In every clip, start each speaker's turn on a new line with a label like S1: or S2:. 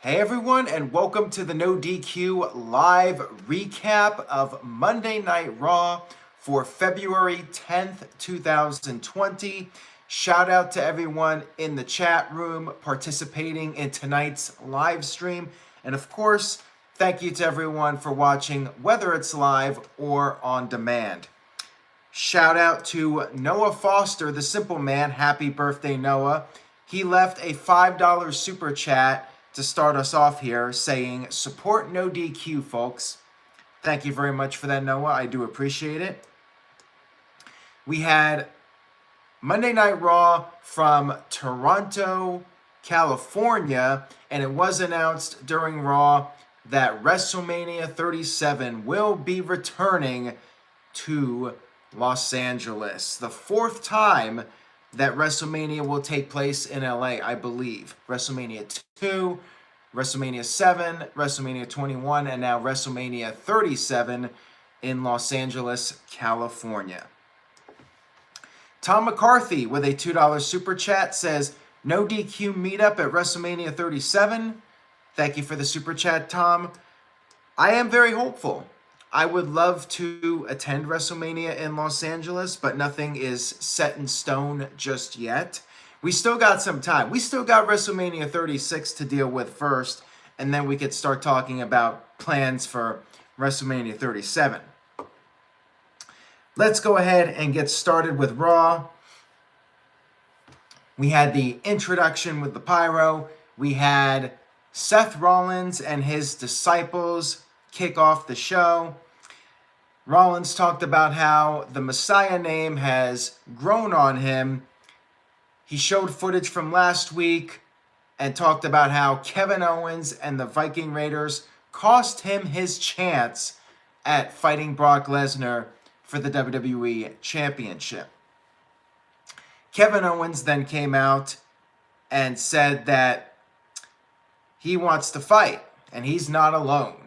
S1: Hey everyone, and welcome to the No DQ live recap of Monday Night Raw for February 10th, 2020. Shout out to everyone in the chat room participating in tonight's live stream. And of course, thank you to everyone for watching, whether it's live or on demand. Shout out to Noah Foster, the Simple Man. Happy birthday, Noah. He left a $5 super chat to start us off here, saying, support No DQ, folks. Thank you very much for that, Noah. I do appreciate it. We had Monday Night Raw from Toronto, California, and it was announced during Raw that WrestleMania 37 will be returning to Los Angeles. The fourth time that WrestleMania will take place in LA, I believe. WrestleMania 2, WrestleMania 7, WrestleMania 21, and now WrestleMania 37 in Los Angeles, California. Tom McCarthy with a $2 super chat says, no DQ meetup at WrestleMania 37. Thank you for the super chat, Tom. I am very hopeful. I would love to attend WrestleMania in Los Angeles, but nothing is set in stone just yet. We still got some time. We still got WrestleMania 36 to deal with first, and then we could start talking about plans for WrestleMania 37. Let's go ahead and get started with Raw. We had the introduction with the pyro. We had Seth Rollins and his disciples kick off the show. Rollins talked about how the Messiah name has grown on him. He showed footage from last week and talked about how Kevin Owens and the Viking Raiders cost him his chance at fighting Brock Lesnar for the WWE Championship. Kevin Owens then came out and said that he wants to fight and he's not alone.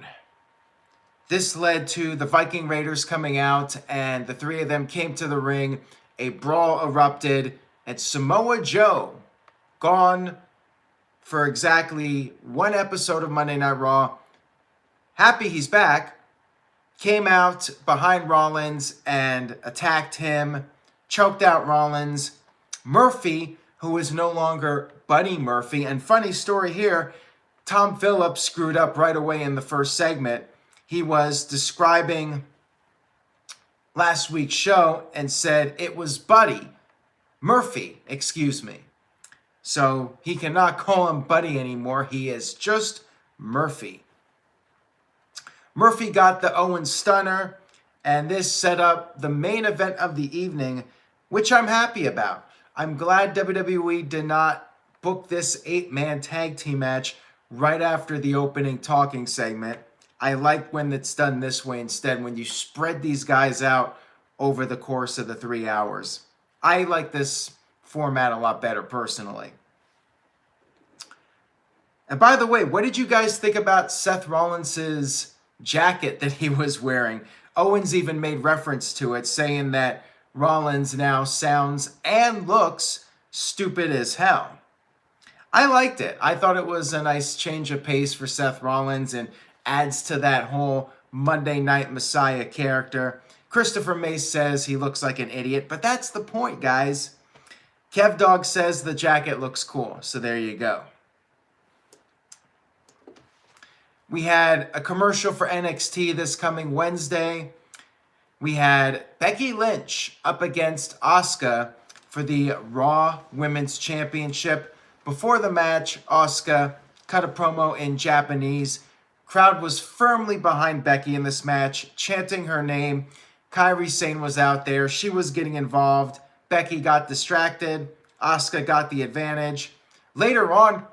S1: This led to the Viking Raiders coming out, and the three of them came to the ring. A brawl erupted, and Samoa Joe, gone for exactly one episode of Monday Night Raw, happy he's back, came out behind Rollins and attacked him, choked out Rollins. Murphy, who is no longer Buddy Murphy, and funny story here, Tom Phillips screwed up right away in the first segment. He was describing last week's show and said it was Buddy Murphy, excuse me. So he cannot call him Buddy anymore. He is just Murphy. Murphy got the Owens Stunner, and this set up the main event of the evening, which I'm happy about. I'm glad WWE did not book this 8-man tag team match right after the opening talking segment. I like when it's done this way instead, when you spread these guys out over the course of the 3 hours. I like this format a lot better personally. And by the way, what did you guys think about Seth Rollins' jacket that he was wearing? Owens even made reference to it, saying that Rollins now sounds and looks stupid as hell. I liked it. I thought it was a nice change of pace for Seth Rollins and adds to that whole Monday Night Messiah character. Christopher Mace says he looks like an idiot, but that's the point, guys. Kev Dog says the jacket looks cool, so there you go. We had a commercial for NXT this coming Wednesday. We had Becky Lynch up against Asuka for the Raw Women's Championship. Before the match, Asuka cut a promo in Japanese. Crowd was firmly behind Becky in this match, chanting her name. Kairi Sane was out there. She was getting involved. Becky got distracted. Asuka got the advantage. Later on,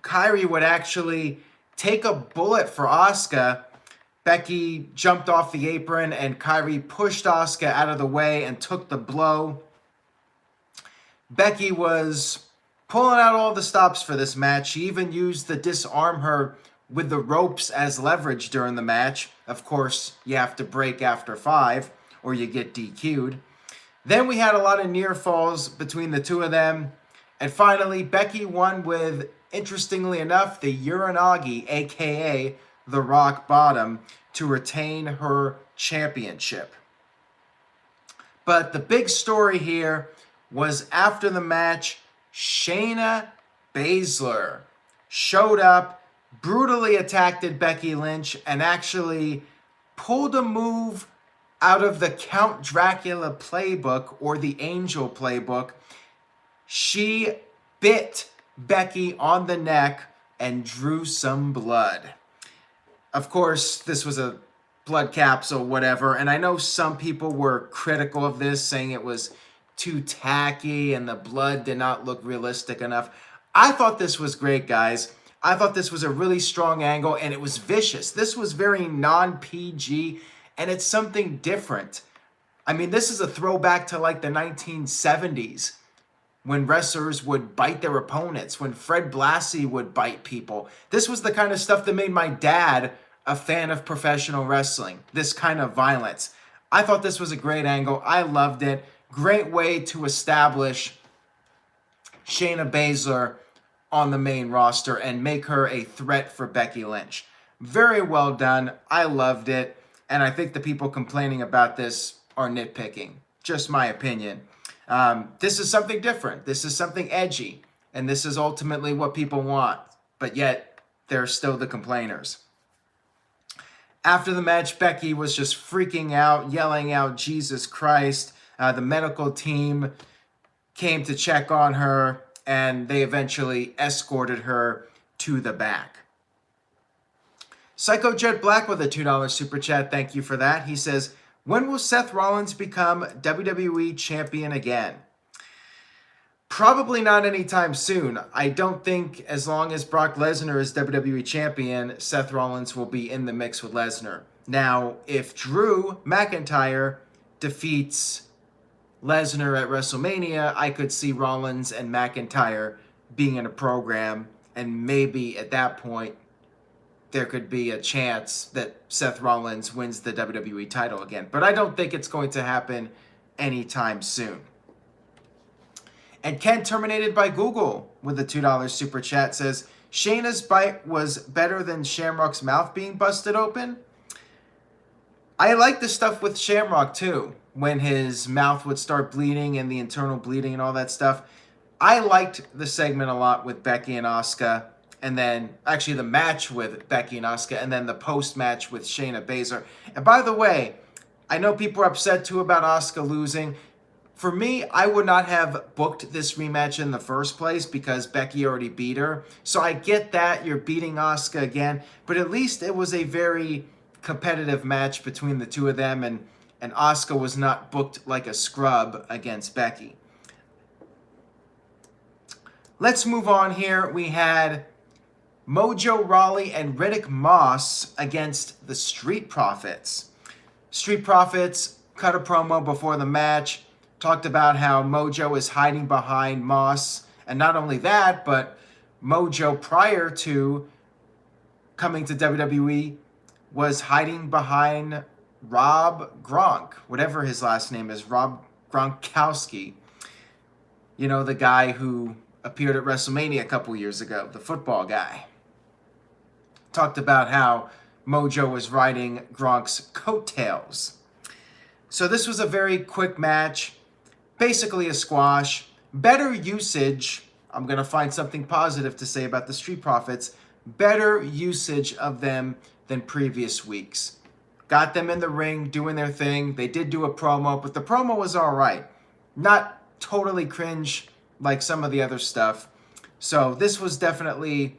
S1: Kairi would actually take a bullet for Asuka. Becky jumped off the apron and Kairi pushed Asuka out of the way and took the blow. Becky was pulling out all the stops for this match. She even used the disarm her with the ropes as leverage during the match. Of course, you have to break after 5 or you get DQ'd. Then we had a lot of near falls between the two of them. And finally, Becky won with interestingly enough, the Uranagi, aka the Rock Bottom, to retain her championship. But the big story here was after the match, Shayna Baszler showed up, brutally attacked Becky Lynch, and actually pulled a move out of the Count Dracula playbook or the Angel playbook. She bit Becky on the neck and drew some blood. Of course, this was a blood capsule, whatever, and I know some people were critical of this, saying it was too tacky and the blood did not look realistic enough. I thought this was great, guys. I thought this was a really strong angle, and it was vicious. This was very non-PG, and it's something different. I mean, this is a throwback to like the 1970s, when wrestlers would bite their opponents, when Fred Blassie would bite people. This was the kind of stuff that made my dad a fan of professional wrestling, this kind of violence. I thought this was a great angle. I loved it. Great way to establish Shayna Baszler on the main roster and make her a threat for Becky Lynch. Very well done. I loved it. And I think the people complaining about this are nitpicking. Just my opinion. This is something different. This is something edgy. And this is ultimately what people want. But yet, they're still the complainers. After the match, Becky was just freaking out, yelling out, Jesus Christ. The medical team came to check on her, and they eventually escorted her to the back. Psycho Jet Black with a $2 super chat. Thank you for that. He says, when will Seth Rollins become WWE champion again? Probably not anytime soon. I don't think as long as Brock Lesnar is WWE champion, Seth Rollins will be in the mix with Lesnar. Now, if Drew McIntyre defeats Lesnar at WrestleMania, I could see Rollins and McIntyre being in a program, and maybe at that point, there could be a chance that Seth Rollins wins the WWE title again. But I don't think it's going to happen anytime soon. And Ken, terminated by Google with a $2 super chat, says, Shayna's bite was better than Shamrock's mouth being busted open. I like the stuff with Shamrock too, when his mouth would start bleeding and the internal bleeding and all that stuff. I liked the segment a lot with Becky and Asuka, and then actually the match with Becky and Asuka, and then the post-match with Shayna Baszler. And by the way, I know people are upset too about Asuka losing. For me, I would not have booked this rematch in the first place because Becky already beat her. So I get that you're beating Asuka again, but at least it was a very competitive match between the two of them, and Asuka was not booked like a scrub against Becky. Let's move on here. We had Mojo Rawley and Riddick Moss against the Street Profits. Street Profits cut a promo before the match, talked about how Mojo is hiding behind Moss. And not only that, but Mojo, prior to coming to WWE, was hiding behind Rob Gronk, whatever his last name is, Rob Gronkowski. You know, the guy who appeared at WrestleMania a couple years ago, the football guy. Talked about how Mojo was riding Gronk's coattails. So this was a very quick match. Basically a squash. Better usage. I'm going to find something positive to say about the Street Profits. Better usage of them than previous weeks. Got them in the ring doing their thing. They did do a promo, but the promo was all right. Not totally cringe like some of the other stuff. So this was definitely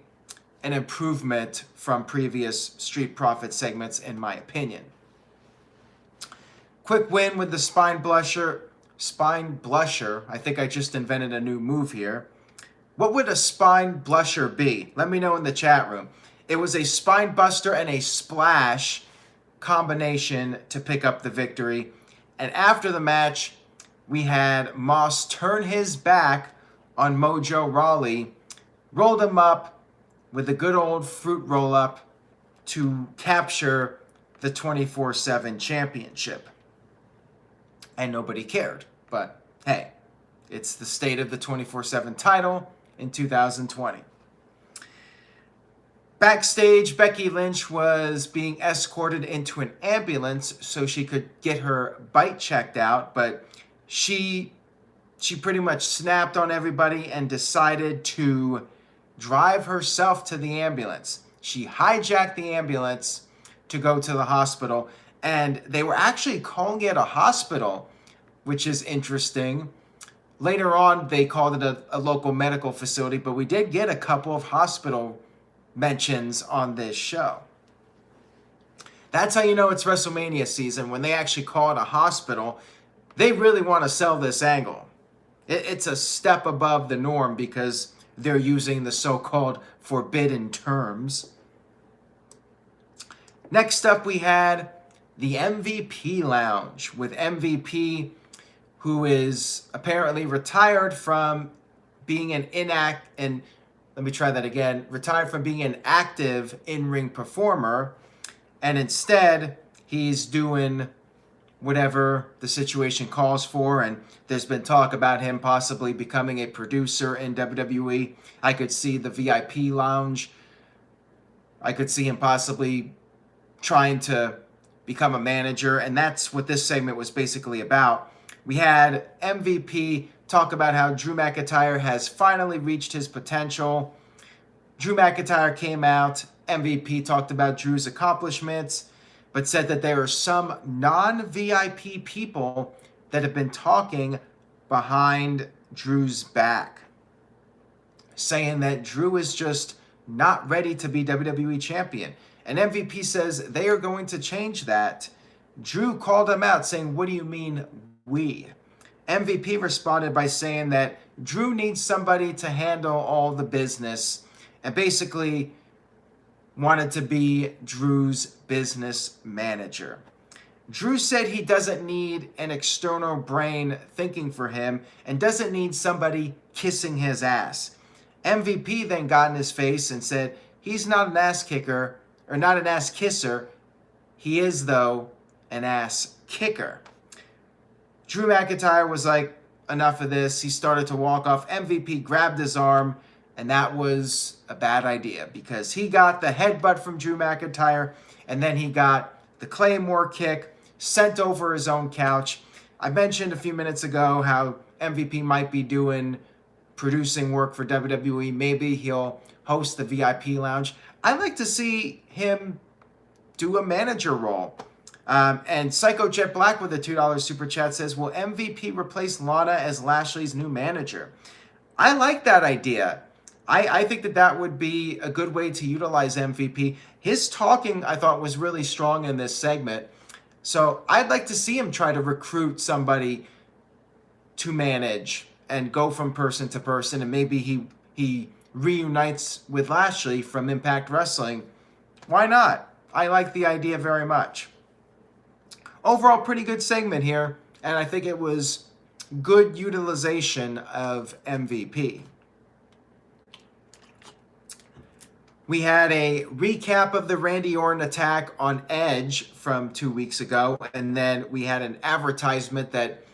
S1: an improvement from previous Street Profit segments, in my opinion. Quick win with the Spine Blusher. I think I just invented a new move here. What would a Spine Blusher be? Let me know in the chat room. It was a Spine Buster and a Splash combination to pick up the victory. And after the match, we had Moss turn his back on Mojo Rawley, rolled him up with a good old fruit roll-up to capture the 24/7 championship. And nobody cared. But hey, it's the state of the 24/7 title in 2020. Backstage, Becky Lynch was being escorted into an ambulance so she could get her bite checked out, but she pretty much snapped on everybody and decided to drive herself to the ambulance. She hijacked the ambulance to go to the hospital, and they were actually calling it a hospital, which is interesting. Later on, they called it a local medical facility, but we did get a couple of hospital mentions on this show. That's how you know it's WrestleMania season, when they actually call it a hospital. They really want to sell this angle. It's a step above the norm because they're using the so-called forbidden terms. Next up, we had the MVP Lounge with MVP, who is apparently retired from being retired from being an active in-ring performer, and instead he's doing whatever the situation calls for, and there's been talk about him possibly becoming a producer in WWE. I could see the VIP Lounge. I could see him possibly trying to become a manager, and that's what this segment was basically about. We had MVP talk about how Drew McIntyre has finally reached his potential. Drew McIntyre came out. MVP talked about Drew's accomplishments, but said that there are some non-VIP people that have been talking behind Drew's back, saying that Drew is just not ready to be WWE champion. And MVP says they are going to change that. Drew called him out, saying, "What do you mean we?" MVP responded by saying that Drew needs somebody to handle all the business, and basically wanted to be Drew's business manager. Drew said he doesn't need an external brain thinking for him and doesn't need somebody kissing his ass. MVP then got in his face and said he's not an ass kicker, or not an ass kisser. He is, though, an ass kicker. Drew McIntyre was like, enough of this. He started to walk off. MVP grabbed his arm, and that was a bad idea because he got the headbutt from Drew McIntyre, and then he got the Claymore kick, sent over his own couch. I mentioned a few minutes ago how MVP might be producing work for WWE. Maybe he'll host the VIP Lounge. I'd like to see him do a manager role. And Psycho Jet Black with a $2 super chat says, will MVP replace Lana as Lashley's new manager? I like that idea. I think that would be a good way to utilize MVP. His talking, I thought, was really strong in this segment. So I'd like to see him try to recruit somebody to manage and go from person to person. And maybe he reunites with Lashley from Impact Wrestling. Why not? I like the idea very much. Overall, pretty good segment here, and I think it was good utilization of MVP. We had a recap of the Randy Orton attack on Edge from 2 weeks ago, and then we had an advertisement that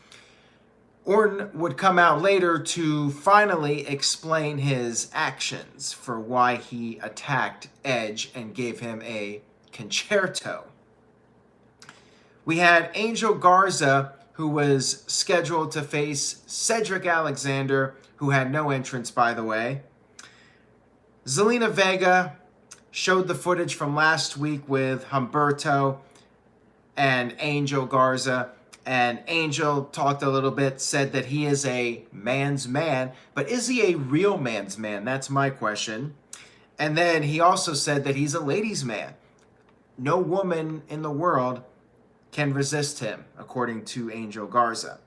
S1: Orton would come out later to finally explain his actions for why he attacked Edge and gave him a concerto. We had Angel Garza, who was scheduled to face Cedric Alexander, who had no entrance, by the way. Zelina Vega showed the footage from last week with Humberto and Angel Garza. And Angel talked a little bit, said that he is a man's man. But is he a real man's man? That's my question. And then he also said that he's a ladies' man. No woman in the world can resist him, according to Angel Garza.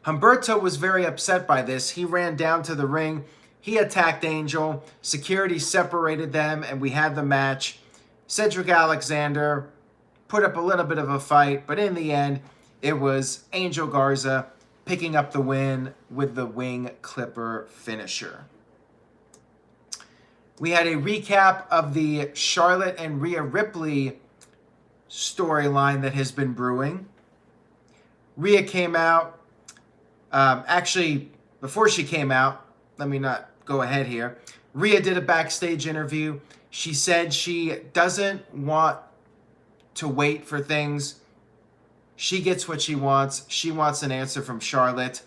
S1: Humberto was very upset by this. He ran down to the ring. He attacked Angel. Security separated them, and we had the match. Cedric Alexander put up a little bit of a fight, but in the end, it was Angel Garza picking up the win with the wing clipper finisher. We had a recap of the Charlotte and Rhea Ripley storyline that has been brewing. Rhea came out. Actually, before she came out, let me not go ahead here. Rhea did a backstage interview. She said she doesn't want to wait for things. She gets what she wants. She wants an answer from Charlotte.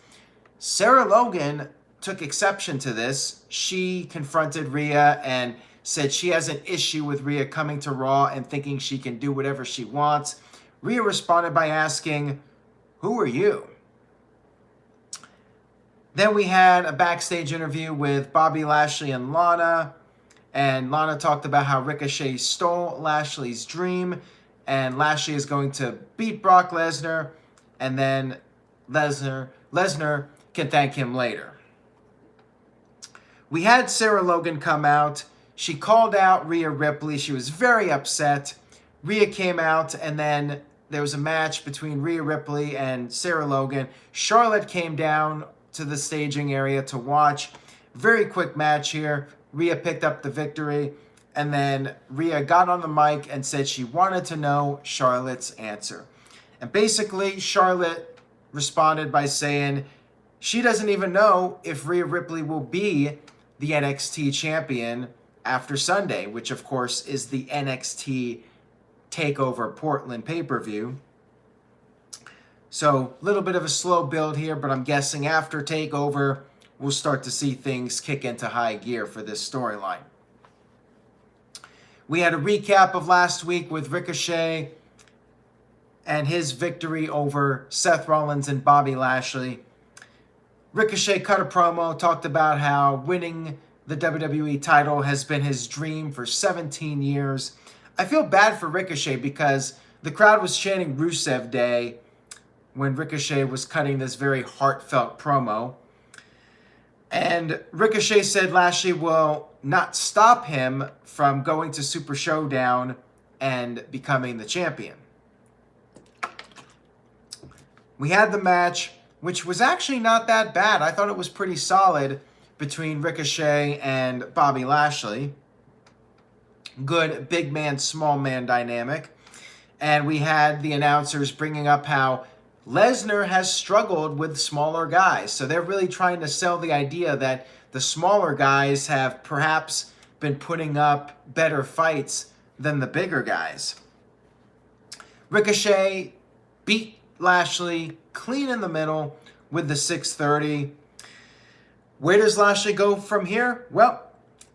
S1: Sarah Logan took exception to this. She confronted Rhea and said she has an issue with Rhea coming to Raw and thinking she can do whatever she wants. Rhea responded by asking, "Who are you?" Then we had a backstage interview with Bobby Lashley and Lana. And Lana talked about how Ricochet stole Lashley's dream. And Lashley is going to beat Brock Lesnar. And then Lesnar can thank him later. We had Sarah Logan come out. She called out Rhea Ripley. She was very upset. Rhea came out, and then there was a match between Rhea Ripley and Sarah Logan. Charlotte came down to the staging area to watch. Very quick match here. Rhea picked up the victory, and then Rhea got on the mic and said she wanted to know Charlotte's answer. And basically, Charlotte responded by saying she doesn't even know if Rhea Ripley will be the NXT champion after Sunday, which of course is the NXT TakeOver Portland pay-per-view. So a little bit of a slow build here, but I'm guessing after TakeOver, we'll start to see things kick into high gear for this storyline. We had a recap of last week with Ricochet and his victory over Seth Rollins and Bobby Lashley. Ricochet cut a promo, talked about how winning the WWE title has been his dream for 17 years. I feel bad for Ricochet because the crowd was chanting Rusev Day when Ricochet was cutting this very heartfelt promo. And Ricochet said Lashley will not stop him from going to Super Showdown and becoming the champion. We had the match, which was actually not that bad. I thought it was pretty solid between Ricochet and Bobby Lashley. Good big man, small man dynamic. And we had the announcers bringing up how Lesnar has struggled with smaller guys. So they're really trying to sell the idea that the smaller guys have perhaps been putting up better fights than the bigger guys. Ricochet beat Lashley clean in the middle with the 630. Where does Lashley go from here? Well,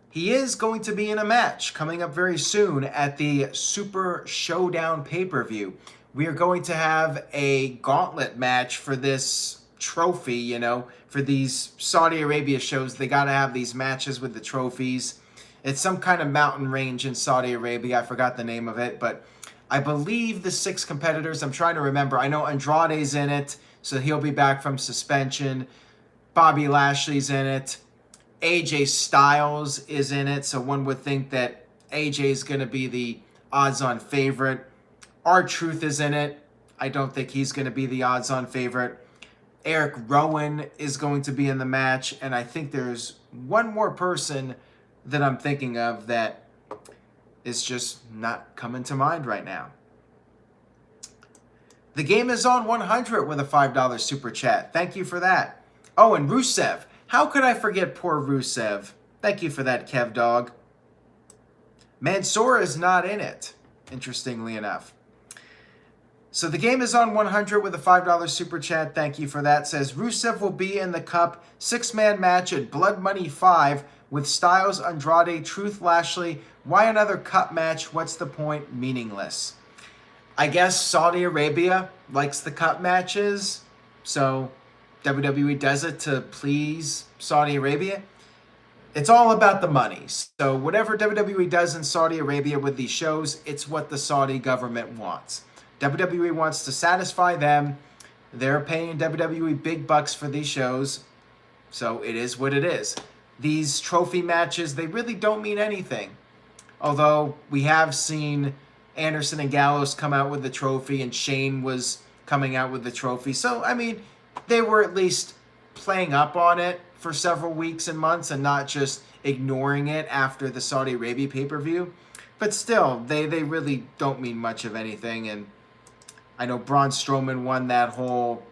S1: he is going to be in a match coming up very soon at the Super Showdown pay-per-view. We are going to have a gauntlet match for this trophy, you know, for these Saudi Arabia shows. They got to have these matches with the trophies. It's some kind of mountain range in Saudi Arabia. I forgot the name of it, but I believe the 6 competitors, I'm trying to remember. I know Andrade's in it, so he'll be back from suspension. Bobby Lashley's in it. AJ Styles is in it, so one would think that AJ is going to be the odds-on favorite. R-Truth is in it. I don't think he's going to be the odds-on favorite. Eric Rowan is going to be in the match, and I think there's one more person that I'm thinking of that is just not coming to mind right now. The game is on 100 with a $5 super chat. Thank you for that. Oh, and Rusev. How could I forget poor Rusev? Thank you for that, Kev Dog. Mansoor is not in it, interestingly enough. So the game is on 100 with a $5 super chat. Thank you for that. Says Rusev will be in the Cup 6-man match at Blood Money 5 with Styles, Andrade, Truth, Lashley. Why another Cup match? What's the point? Meaningless. I guess Saudi Arabia likes the Cup matches, so WWE does it to please Saudi Arabia. It's all about the money. So whatever WWE does in Saudi Arabia with these shows, it's what the Saudi government wants. WWE wants to satisfy them. They're paying WWE big bucks for these shows. So it is what it is. These trophy matches, they really don't mean anything. Although we have seen Anderson and Gallows come out with the trophy and Shane was coming out with the trophy. So, I mean, they were at least playing up on it for several weeks and months and not just ignoring it after the Saudi Arabia pay-per-view. But still, they really don't mean much of anything. And I know Braun Strowman won that whole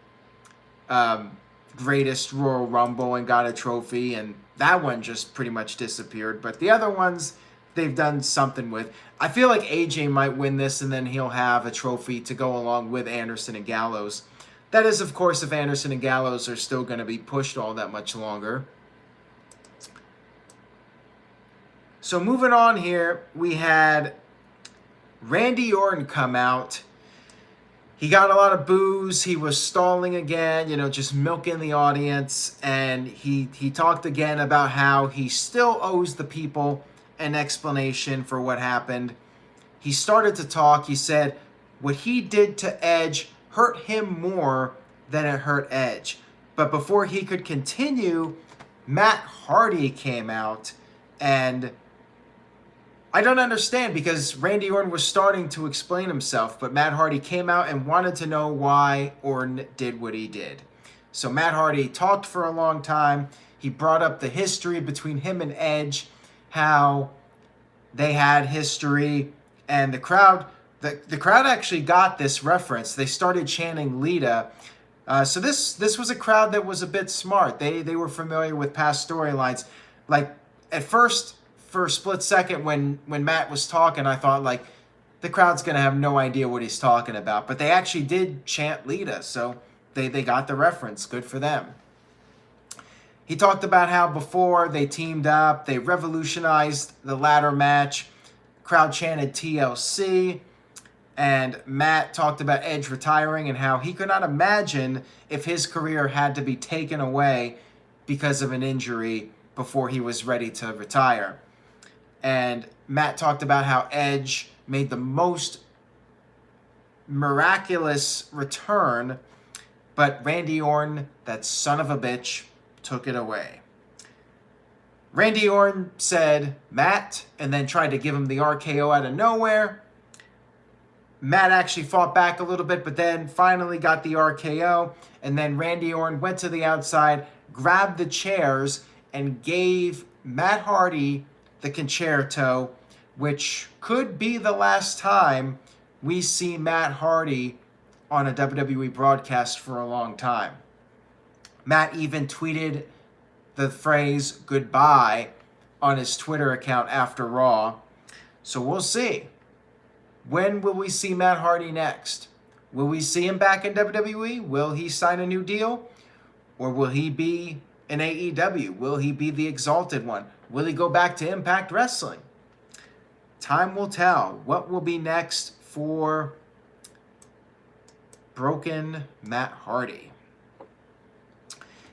S1: greatest Royal Rumble and got a trophy. And that one just pretty much disappeared. But the other ones, they've done something with. I feel like AJ might win this, and then he'll have a trophy to go along with Anderson and Gallows. That is, of course, if Anderson and Gallows are still going to be pushed all that much longer. So moving on here, we had Randy Orton come out. He got a lot of boos. He was stalling again, just milking the audience. And he talked again about how he still owes the people an explanation for what happened. He started to talk. He said what he did to Edge hurt him more than it hurt Edge. But before he could continue, Matt Hardy came out, and I don't understand, because Randy Orton was starting to explain himself, but Matt Hardy came out and wanted to know why Orton did what he did. So Matt Hardy talked for a long time. He brought up the history between him and Edge, how they had history, and the crowd actually got this reference. They started chanting Lita. So this was a crowd that was a bit smart. They were familiar with past storylines. Like, at first, for a split second when Matt was talking, I thought, like, the crowd's going to have no idea what he's talking about. But they actually did chant Lita, so they got the reference. Good for them. He talked about how before they teamed up, they revolutionized the ladder match. Crowd chanted TLC. And Matt talked about Edge retiring and how he could not imagine if his career had to be taken away because of an injury before he was ready to retire. And Matt talked about how Edge made the most miraculous return, but Randy Orton, that son of a bitch, took it away. Randy Orton said Matt, and then tried to give him the RKO out of nowhere. Matt actually fought back a little bit, but then finally got the RKO. And then Randy Orton went to the outside, grabbed the chairs, and gave Matt Hardy the concerto, which could be the last time we see Matt Hardy on a WWE broadcast for a long time. Matt even tweeted the phrase goodbye on his Twitter account after Raw. So we'll see. When will we see Matt Hardy next? Will we see him back in WWE? Will he sign a new deal? Or will he be in AEW? Will he be the Exalted One? Will he go back to Impact Wrestling? Time will tell. What will be next for broken Matt Hardy?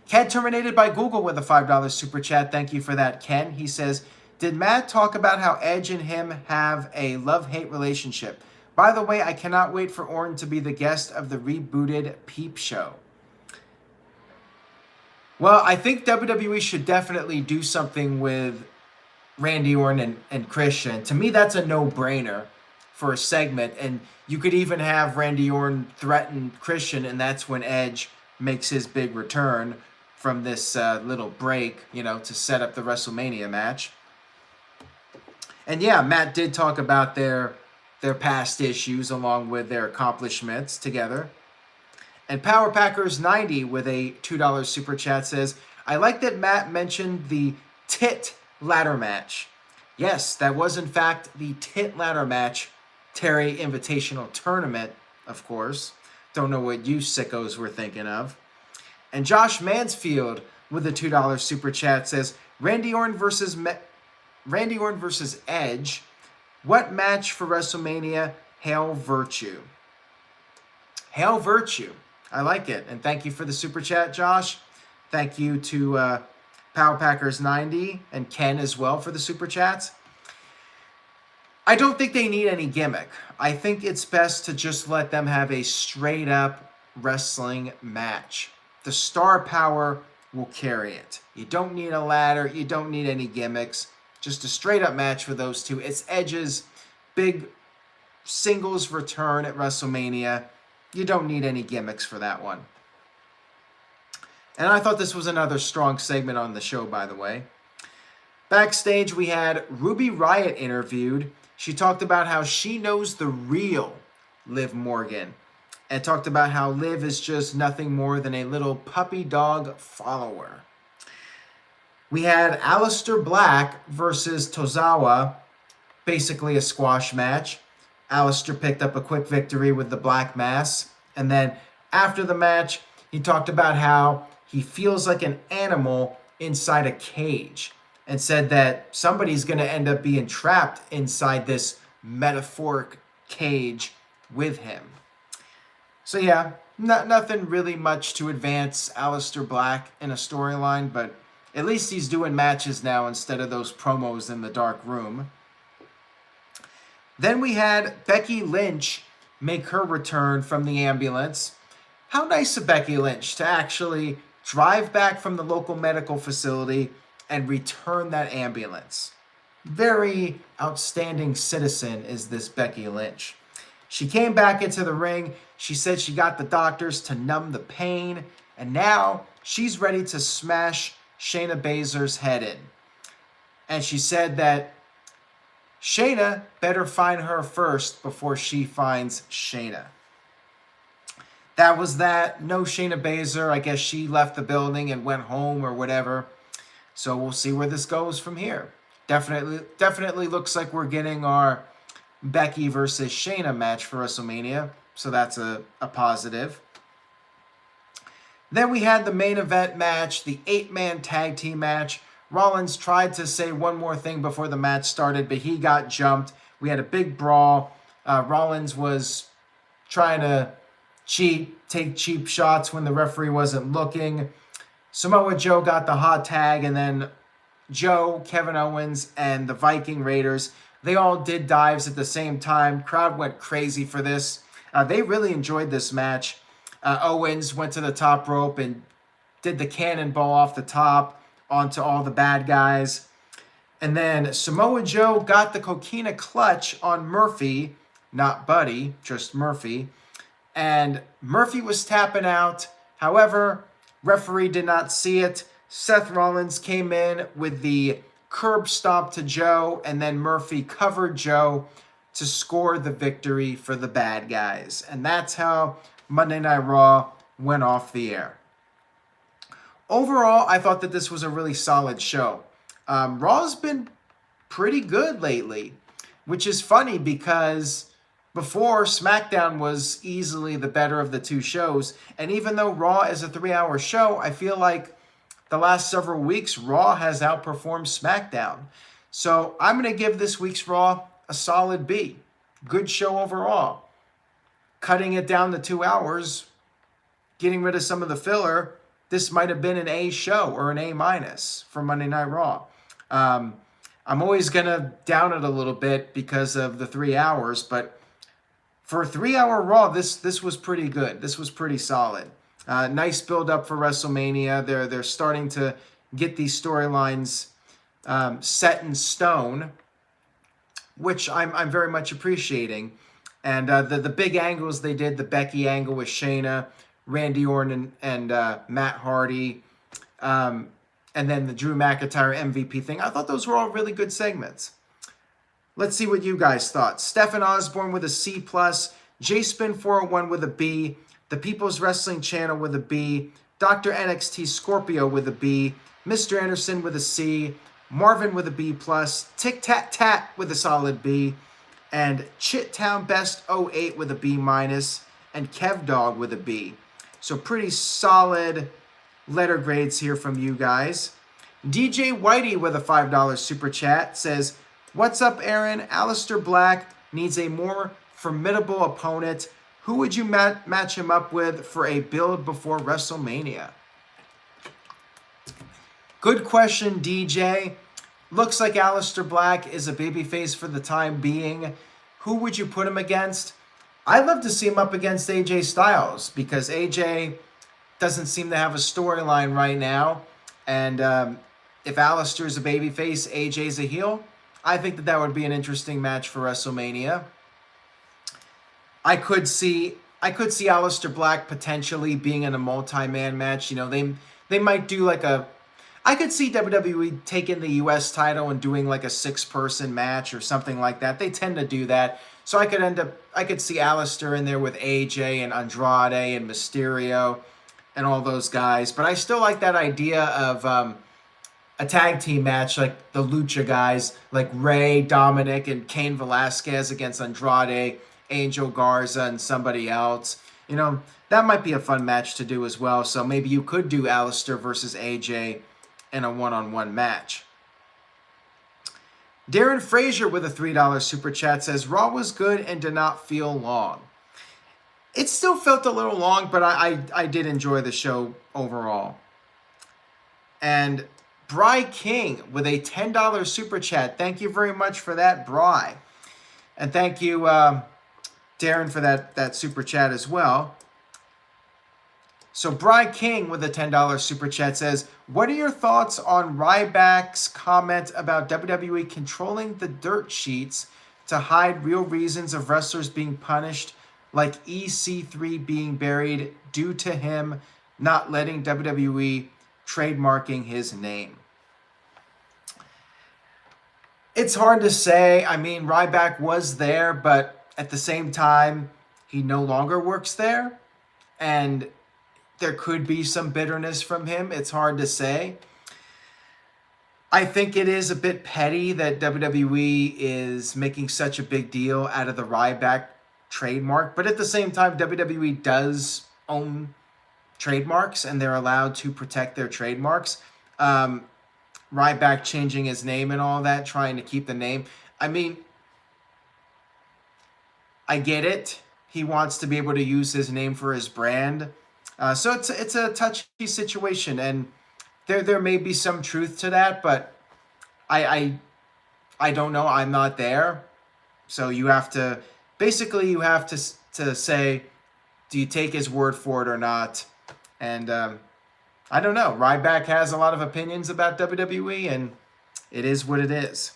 S1: Ken terminated by Google with a $5 super chat. Thank you for that, Ken. He says, did Matt talk about how Edge and him have a love-hate relationship? By the way, I cannot wait for Orton to be the guest of the rebooted Peep Show. Well, I think WWE should definitely do something with Randy Orton and Christian. To me, that's a no-brainer for a segment. And you could even have Randy Orton threaten Christian, and that's when Edge makes his big return from this little break, to set up the WrestleMania match. And yeah, Matt did talk about their past issues along with their accomplishments together. And Power Packers 90 with a $2 super chat says, I like that Matt mentioned the Tit ladder match. Yes, that was in fact the Tit ladder match, Terry Invitational Tournament, of course. Don't know what you sickos were thinking of. And Josh Mansfield with a $2 super chat says, Randy Orton versus Edge. What match for WrestleMania? Hail Virtue. Hail Virtue. I like it. And thank you for the super chat, Josh. Thank you to Power Packers 90 and Ken as well for the super chats. I don't think they need any gimmick. I think it's best to just let them have a straight up wrestling match. The star power will carry it. You don't need a ladder. You don't need any gimmicks. Just a straight up match for those two. It's Edge's big singles return at WrestleMania. You don't need any gimmicks for that one. And I thought this was another strong segment on the show, by the way. Backstage, we had Ruby Riott interviewed. She talked about how she knows the real Liv Morgan, and talked about how Liv is just nothing more than a little puppy dog follower. We had Aleister Black versus Tazawa, basically a squash match. Aleister picked up a quick victory with the Black Mass. And then after the match, he talked about how he feels like an animal inside a cage and said that somebody's going to end up being trapped inside this metaphoric cage with him. So yeah, nothing really much to advance Aleister Black in a storyline, but at least he's doing matches now instead of those promos in the dark room. Then we had Becky Lynch make her return from the ambulance. How nice of Becky Lynch to actually drive back from the local medical facility and return that ambulance. Very outstanding citizen is this Becky Lynch. She came back into the ring. She said she got the doctors to numb the pain, and now she's ready to smash Shayna Baszler's head in. And she said that Shayna better find her first before she finds Shayna. That was that. No Shayna Baszler. I guess she left the building and went home or whatever. So we'll see where this goes from here. Definitely looks like we're getting our Becky versus Shayna match for WrestleMania. So that's a positive. Then we had the main event match, the 8-man tag team match. Rollins tried to say one more thing before the match started, but he got jumped. We had a big brawl. Rollins was trying to take cheap shots when the referee wasn't looking. Samoa Joe got the hot tag, and then Joe, Kevin Owens, and the Viking Raiders, they all did dives at the same time. Crowd went crazy for this. They really enjoyed this match. Owens went to the top rope and did the cannonball off the top onto all the bad guys. And then Samoa Joe got the coquina clutch on Murphy, not Buddy, just Murphy. And Murphy was tapping out. However, referee did not see it. Seth Rollins came in with the curb stomp to Joe, and then Murphy covered Joe to score the victory for the bad guys. And that's how Monday Night Raw went off the air. Overall, I thought that this was a really solid show. Raw's been pretty good lately, which is funny because before, SmackDown was easily the better of the two shows. And even though Raw is a 3-hour show, I feel like the last several weeks, Raw has outperformed SmackDown. So I'm going to give this week's Raw a solid B. Good show overall. Cutting it down to 2 hours, getting rid of some of the filler, this might have been an A show or an A- for Monday Night Raw. I'm always going to down it a little bit because of the 3 hours, but for a 3-hour Raw, this was pretty good. This was pretty solid. Nice build up for WrestleMania. They're starting to get these storylines set in stone, which I'm very much appreciating. And the big angles they did, the Becky angle with Shayna, Randy Orton and Matt Hardy, and then the Drew McIntyre MVP thing. I thought those were all really good segments. Let's see what you guys thought. Stephen Osborne with a C+, JSpin401 with a B, The People's Wrestling Channel with a B, Dr. NXT Scorpio with a B, Mr. Anderson with a C, Marvin with a B+, Tic Tat Tat with a solid B, and Chittown Best 08 with a B-, and Kev Dog with a B. So pretty solid letter grades here from you guys. DJ Whitey with a $5 super chat says, "What's up, Aaron? Aleister Black needs a more formidable opponent. Who would you match him up with for a build before WrestleMania?" Good question, DJ. Looks like Aleister Black is a babyface for the time being. Who would you put him against? I'd love to see him up against AJ Styles because AJ doesn't seem to have a storyline right now. And if Aleister is a babyface, AJ's a heel, I think that would be an interesting match for WrestleMania. I could see Aleister Black potentially being in a multi-man match. You know, they might do like I could see WWE taking the US title and doing like a 6-person match or something like that. They tend to do that. So I could see Aleister in there with AJ and Andrade and Mysterio and all those guys. But I still like that idea of a a tag team match like the Lucha guys, like Rey, Dominic, and Cain Velasquez against Andrade, Angel Garza, and somebody else. You know, that might be a fun match to do as well. So maybe you could do Aleister versus AJ in a one-on-one match. Darren Frazier with a $3 super chat says, Raw was good and did not feel long. It still felt a little long, but I did enjoy the show overall. And Bry King with a $10 super chat. Thank you very much for that, Bry. And thank you, Darren, for that super chat as well. So Bry King with a $10 super chat says, what are your thoughts on Ryback's comment about WWE controlling the dirt sheets to hide real reasons of wrestlers being punished, like EC3 being buried due to him not letting WWE trademarking his name? It's hard to say. I mean, Ryback was there, but at the same time, he no longer works there. And there could be some bitterness from him. It's hard to say. I think it is a bit petty that WWE is making such a big deal out of the Ryback trademark. But at the same time, WWE does own trademarks and they're allowed to protect their trademarks. Ryback changing his name and all that, trying to keep the name. I mean, I get it. He wants to be able to use his name for his brand. So it's a touchy situation, and there may be some truth to that, but I don't know. I'm not there. So you have to say, do you take his word for it or not? And I don't know. Ryback has a lot of opinions about WWE, and it is what it is.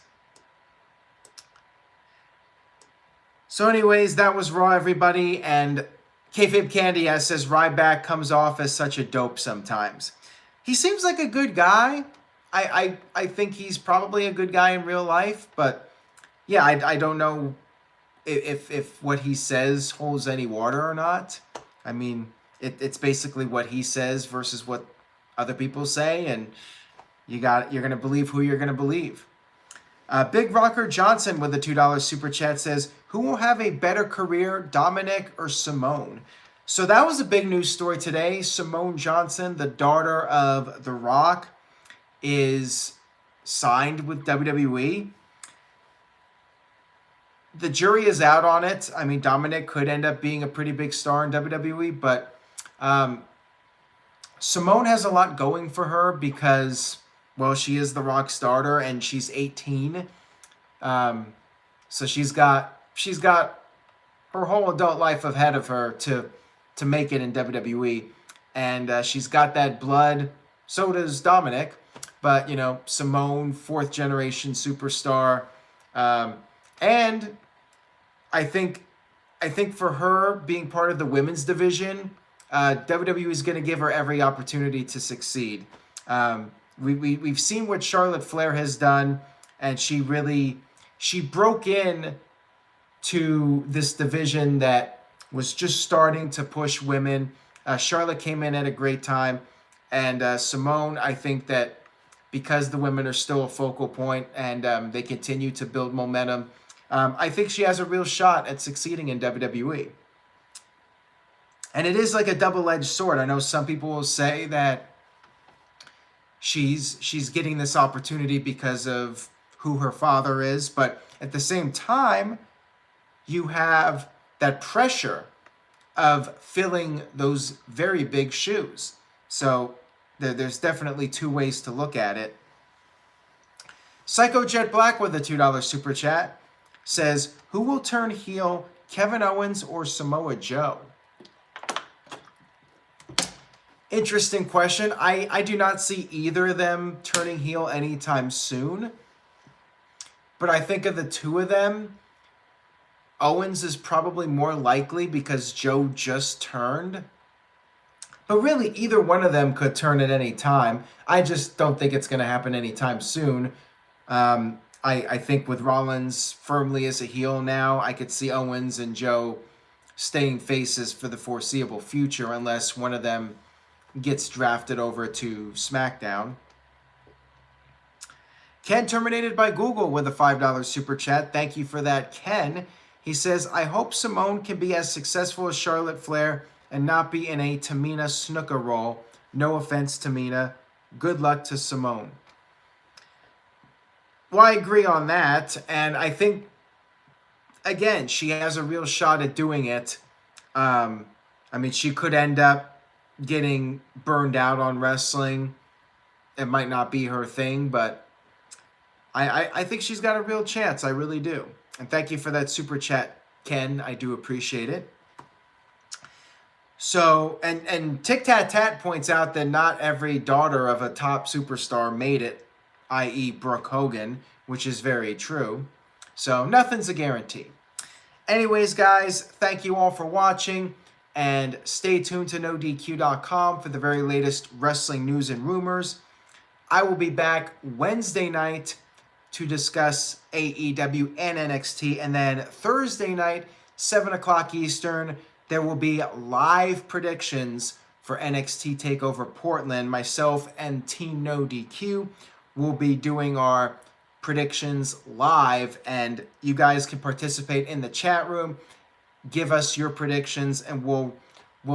S1: So anyways, that was Raw, everybody. And Kayfabe Candy says Ryback comes off as such a dope sometimes. He seems like a good guy. I think he's probably a good guy in real life. But yeah, I don't know if what he says holds any water or not. I mean, it's basically what he says versus what other people say, and you're gonna believe who you're gonna believe. Big Rocker Johnson with a $2 super chat says, who will have a better career, Dominic or Simone? So that was a big news story today. Simone Johnson, the daughter of The Rock, is signed with WWE. The jury is out on it. I mean, Dominic could end up being a pretty big star in WWE, but Simone has a lot going for her because, well, she is The Rock's starter and she's 18. So she's got her whole adult life ahead of her to make it in WWE. And she's got that blood. So does Dominic. But, you know, Simone, fourth generation superstar. And I think for her being part of the women's division, WWE is going to give her every opportunity to succeed. We've seen what Charlotte Flair has done, and she broke in to this division that was just starting to push women. Charlotte came in at a great time, and Simone, I think that because the women are still a focal point and they continue to build momentum, I think she has a real shot at succeeding in WWE. And it is like a double-edged sword. I know some people will say that she's getting this opportunity because of who her father is, but at the same time, you have that pressure of filling those very big shoes. So there's definitely two ways to look at it. Psycho Jet Black with a $2 super chat says, who will turn heel, Kevin Owens or Samoa Joe? Interesting question. I do not see either of them turning heel anytime soon. But I think of the two of them, Owens is probably more likely because Joe just turned. But really, either one of them could turn at any time. I just don't think it's going to happen anytime soon. I think with Rollins firmly as a heel now, I could see Owens and Joe staying faces for the foreseeable future unless one of them gets drafted over to SmackDown. Ken terminated by Google with a $5 super chat. Thank you for that, Ken. He says, I hope Simone can be as successful as Charlotte Flair and not be in a Tamina Snuka role. No offense, Tamina. Good luck to Simone. Well, I agree on that. And I think, again, she has a real shot at doing it. I mean, she could end up getting burned out on wrestling. It might not be her thing, but I think she's got a real chance. I really do. And thank you for that super chat, Ken. I do appreciate it. So, and Tic Tat Tat points out that not every daughter of a top superstar made it, i.e. Brooke Hogan, which is very true. So, nothing's a guarantee. Anyways, guys, thank you all for watching. And stay tuned to NoDQ.com for the very latest wrestling news and rumors. I will be back Wednesday night to discuss AEW and NXT. And then Thursday night, 7 o'clock Eastern, there will be live predictions for NXT TakeOver Portland. Myself and Team NoDQ will be doing our predictions live. And you guys can participate in the chat room. Give us your predictions, and we'll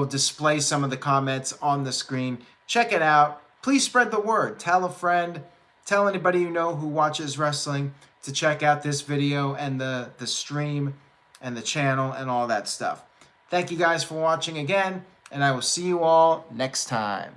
S1: display some of the comments on the screen. Check it out. Please spread the word. Tell a friend. Tell anybody you know who watches wrestling to check out this video and the stream and the channel and all that stuff. Thank you guys for watching again, and I will see you all next time.